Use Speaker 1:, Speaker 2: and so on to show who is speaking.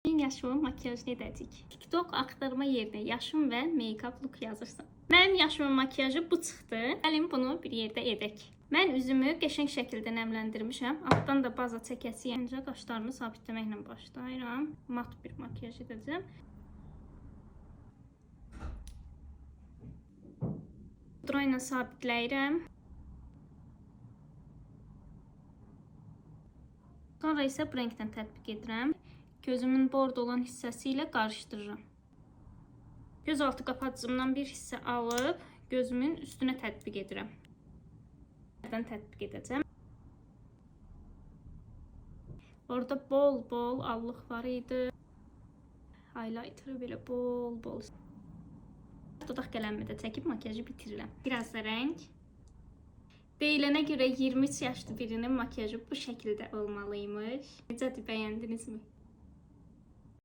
Speaker 1: Bugün yaşımın makyajını edəcəyik. TikTok axtarma yerinə yaşım və make-up look yazırsan. Mənim yaşımın makyajı bu çıxdı. Gəlin bunu bir yerdə edək. Mən üzümü qəşəng şəkildə nəmləndirmişəm. Altdan da baza çəkəsiyəm. Öncə qaşlarımı sabitləməklə başlayıram. Mat bir makyaj edəcəm. Pudra ilə sabitləyirəm. Sonra isə bu rəngdən tətbiq edirəm. Gözümün bordo olan hissəsi ilə qarışdırıram. Göz altı qapatıcımdan bir hissə alıb gözümün üstünə tətbiq edirəm. Nədən tətbiq edəcəm. Orada bol allıq var idi. Highlighter'ı belə bol. Dodaq qələmimi də çəkib makyajı bitirirəm. Biraz da rəng. Deyilənə görə 23 yaşlı birinin makyajı bu şəkildə olmalıymış. Necədir, bəyəndinizmi?